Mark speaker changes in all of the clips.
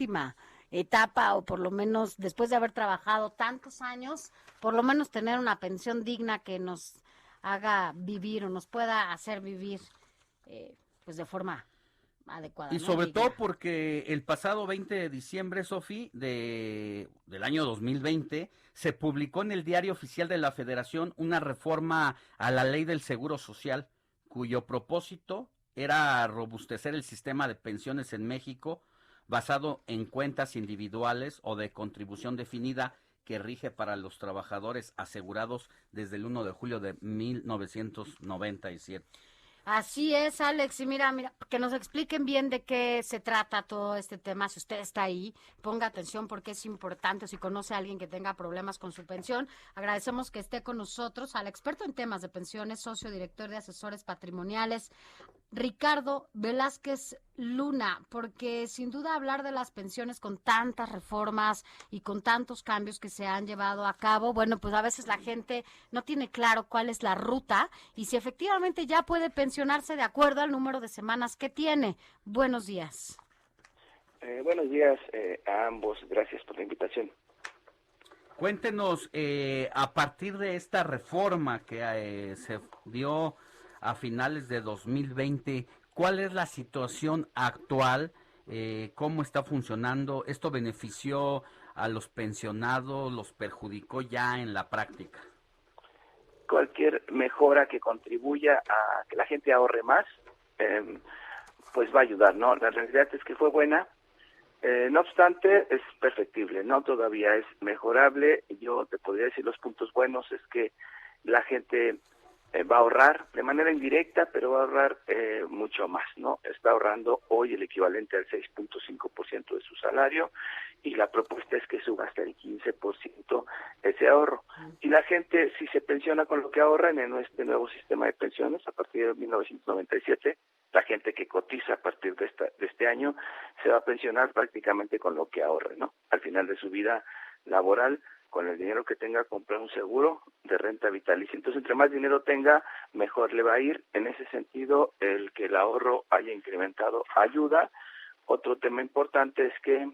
Speaker 1: última etapa, o por lo menos después de haber trabajado tantos años, por lo menos tener una pensión digna que nos haga vivir o nos pueda hacer vivir pues de forma adecuada,
Speaker 2: Y
Speaker 1: ¿no?
Speaker 2: sobre todo
Speaker 1: Digna.
Speaker 2: porque el pasado 20 de diciembre, Sofi, del año 2020, se publicó en el Diario Oficial de la Federación una reforma a la Ley del Seguro Social, cuyo propósito era robustecer el sistema de pensiones en México basado en cuentas individuales o de contribución definida que rige para los trabajadores asegurados desde el 1 de julio de 1997.
Speaker 1: Así es, Alex, y mira, que nos expliquen bien de qué se trata todo este tema. Si usted está ahí, ponga atención porque es importante. Si conoce a alguien que tenga problemas con su pensión, agradecemos que esté con nosotros al experto en temas de pensiones, socio director de asesores patrimoniales, Ricardo Velázquez Luna, porque sin duda hablar de las pensiones con tantas reformas y con tantos cambios que se han llevado a cabo, bueno, pues a veces la gente no tiene claro cuál es la ruta y si efectivamente ya puede pensionarse de acuerdo al número de semanas que tiene. Buenos días.
Speaker 3: Buenos días a ambos, gracias por la invitación.
Speaker 2: Cuéntenos, a partir de esta reforma que se dio a finales de 2020, ¿cuál es la situación actual? ¿Cómo está funcionando? ¿Esto benefició a los pensionados? ¿Los perjudicó ya en la práctica?
Speaker 3: Cualquier mejora que contribuya a que la gente ahorre más, pues va a ayudar, ¿no? La realidad es que fue buena. No obstante, es perfectible, ¿no? Todavía es mejorable. Yo te podría decir los puntos buenos es que la gente va a ahorrar de manera indirecta, pero va a ahorrar mucho más, ¿no? Está ahorrando hoy el equivalente al 6.5% de su salario y la propuesta es que suba hasta el 15% ese ahorro. Y la gente, si se pensiona con lo que ahorran en este nuevo sistema de pensiones a partir de 1997, la gente que cotiza a partir de este año se va a pensionar prácticamente con lo que ahorre, ¿no? Al final de su vida laboral, con el dinero que tenga, comprar un seguro de renta vitalicia. Entonces, entre más dinero tenga, mejor le va a ir. En ese sentido, el que el ahorro haya incrementado ayuda. Otro tema importante es que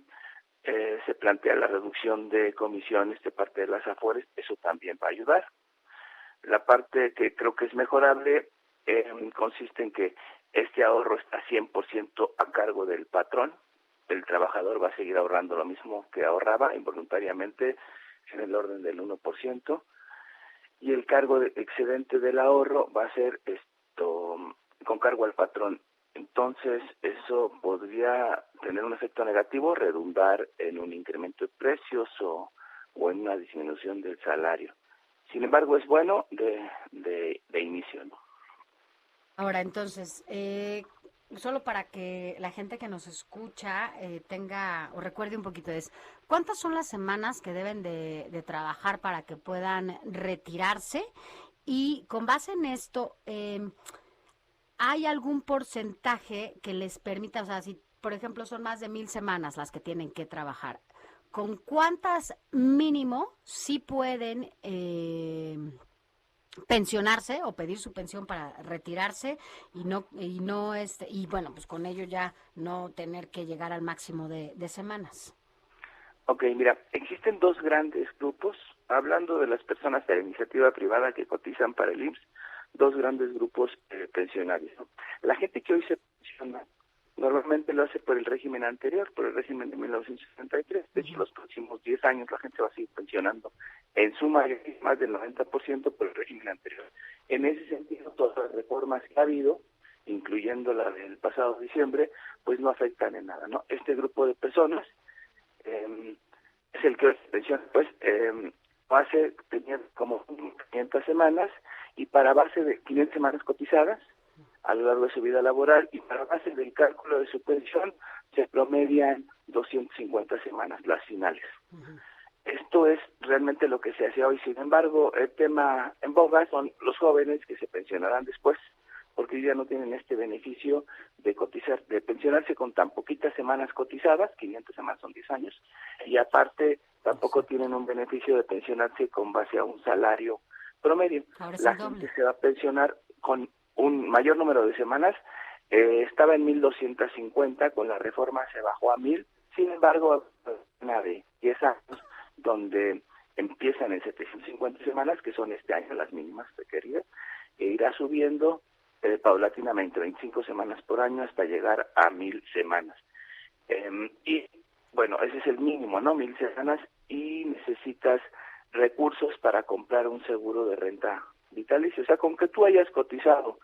Speaker 3: se plantea la reducción de comisiones de parte de las AFORES, eso también va a ayudar. La parte que creo que es mejorable consiste en que este ahorro está 100% a cargo del patrón. El trabajador va a seguir ahorrando lo mismo que ahorraba involuntariamente, en el orden del 1%, y el cargo de excedente del ahorro va a ser con cargo al patrón. Entonces, eso podría tener un efecto negativo, redundar en un incremento de precios o en una disminución del salario. Sin embargo, es bueno de inicio, ¿no?
Speaker 1: Ahora, entonces, solo para que la gente que nos escucha tenga o recuerde un poquito es, ¿cuántas son las semanas que deben de trabajar para que puedan retirarse? Y con base en esto, ¿hay algún porcentaje que les permita, o sea, si por ejemplo son más de 1,000 semanas las que tienen que trabajar, ¿con cuántas mínimo sí pueden pensionarse o pedir su pensión para retirarse y bueno, pues con ello ya no tener que llegar al máximo de semanas?
Speaker 3: Ok, mira, existen dos grandes grupos, hablando de las personas de la iniciativa privada que cotizan para el IMSS, dos grandes grupos pensionarios, ¿no? La gente que hoy se pensiona normalmente lo hace por el régimen anterior, por el régimen de 1973. De hecho, los próximos 10 años la gente va a seguir pensionando en su mayoría, más del 90% por el régimen anterior. En ese sentido, todas las reformas que ha habido, incluyendo la del pasado diciembre, pues no afectan en nada, ¿no? Este grupo de personas es el que hoy se pensiona, pues base tenía como 500 semanas y para base de 500 semanas cotizadas a lo largo de su vida laboral y para base del cálculo de su pensión se promedian 250 semanas las finales. Esto es realmente lo que se hacía hoy. Sin embargo, el tema en boga son los jóvenes que se pensionarán después, porque ya no tienen este beneficio de cotizar, de pensionarse con tan poquitas semanas cotizadas, 500 semanas son 10 años, y aparte tampoco tienen un beneficio de pensionarse con base a un salario promedio. La gente se va a pensionar con un mayor número de semanas, estaba en 1,250, con la reforma se bajó a 1,000, Sin embargo, una de 10 años, donde empiezan en 750 semanas, que son este año las mínimas requeridas, e irá subiendo paulatinamente 25 semanas por año hasta llegar a 1000 semanas. Y bueno, ese es el mínimo, ¿no? 1000 semanas, y necesitas recursos para comprar un seguro de renta vitalicia. O sea, con que tú hayas cotizado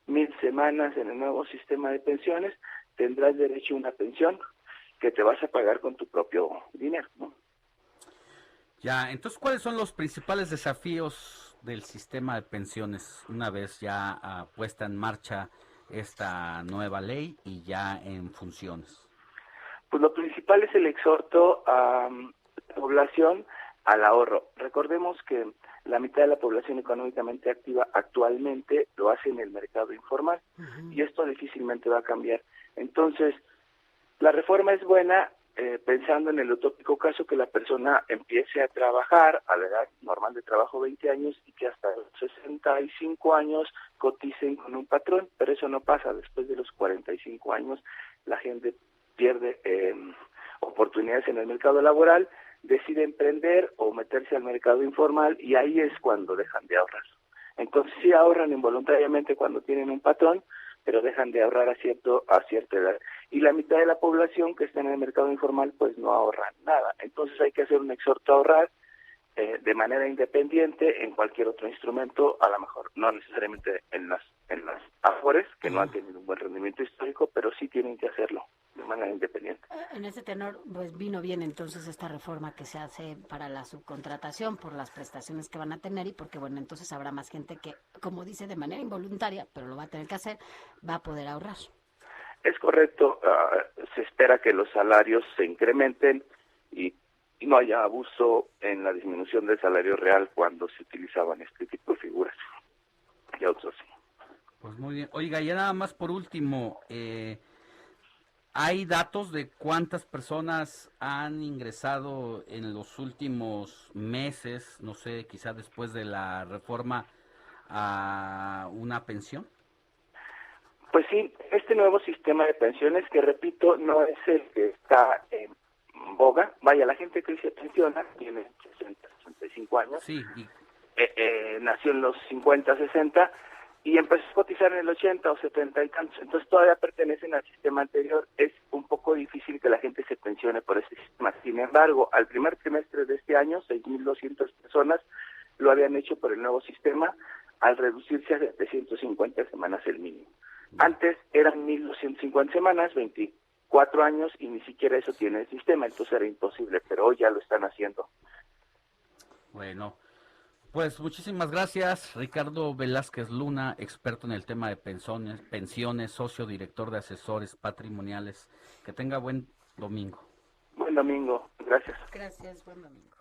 Speaker 3: 1000 semanas en el nuevo sistema de pensiones, tendrás derecho a una pensión que te vas a pagar con tu propio dinero, ¿no?
Speaker 2: Ya, entonces, ¿cuáles son los principales desafíos del sistema de pensiones una vez ya puesta en marcha esta nueva ley y ya en funciones?
Speaker 3: Pues lo principal es el exhorto a la población al ahorro. Recordemos que la mitad de la población económicamente activa actualmente lo hace en el mercado informal, y esto difícilmente va a cambiar. Entonces, la reforma es buena pensando en el utópico caso que la persona empiece a trabajar a la edad normal de trabajo 20 años y que hasta los 65 años coticen con un patrón, pero eso no pasa. Después de los 45 años la gente pierde oportunidades en el mercado laboral, decide emprender o meterse al mercado informal, y ahí es cuando dejan de ahorrar. Entonces sí ahorran involuntariamente cuando tienen un patrón, pero dejan de ahorrar a cierta edad. Y la mitad de la población que está en el mercado informal pues no ahorra nada. Entonces hay que hacer un exhorto a ahorrar de manera independiente en cualquier otro instrumento, a lo mejor no necesariamente en las Afores, que no han tenido un buen rendimiento histórico, pero sí tienen que hacerlo de manera independiente.
Speaker 1: En ese tenor, pues vino bien entonces esta reforma que se hace para la subcontratación por las prestaciones que van a tener, y porque, bueno, entonces habrá más gente que, como dice, de manera involuntaria, pero lo va a tener que hacer, va a poder ahorrar.
Speaker 3: Es correcto, se espera que los salarios se incrementen y no haya abuso en la disminución del salario real cuando se utilizaban este tipo de figuras y outsourcing.
Speaker 2: Pues muy bien. Oiga, ya nada más por último, ¿hay datos de cuántas personas han ingresado en los últimos meses, no sé, quizá después de la reforma, a una pensión?
Speaker 3: Pues sí, este nuevo sistema de pensiones, que repito, no es el que está en boga. Vaya, la gente que se pensiona tiene 60, 65 años,
Speaker 2: Sí,
Speaker 3: nació en los 50, 60, y empezó a cotizar en el 80 o 70 y tantos. Entonces todavía pertenecen al sistema anterior. Es un poco difícil que la gente se pensione por ese sistema. Sin embargo, al primer trimestre de este año, 6.200 personas lo habían hecho por el nuevo sistema, al reducirse a 750 semanas el mínimo. Antes eran 1.250 semanas, 24 años, y ni siquiera eso tiene el sistema, entonces era imposible, pero hoy ya lo están haciendo.
Speaker 2: bueno, pues muchísimas gracias, Ricardo Velázquez Luna, experto en el tema de pensiones, socio director de asesores patrimoniales. Que tenga buen domingo.
Speaker 3: Buen domingo, gracias.
Speaker 1: Gracias, buen domingo.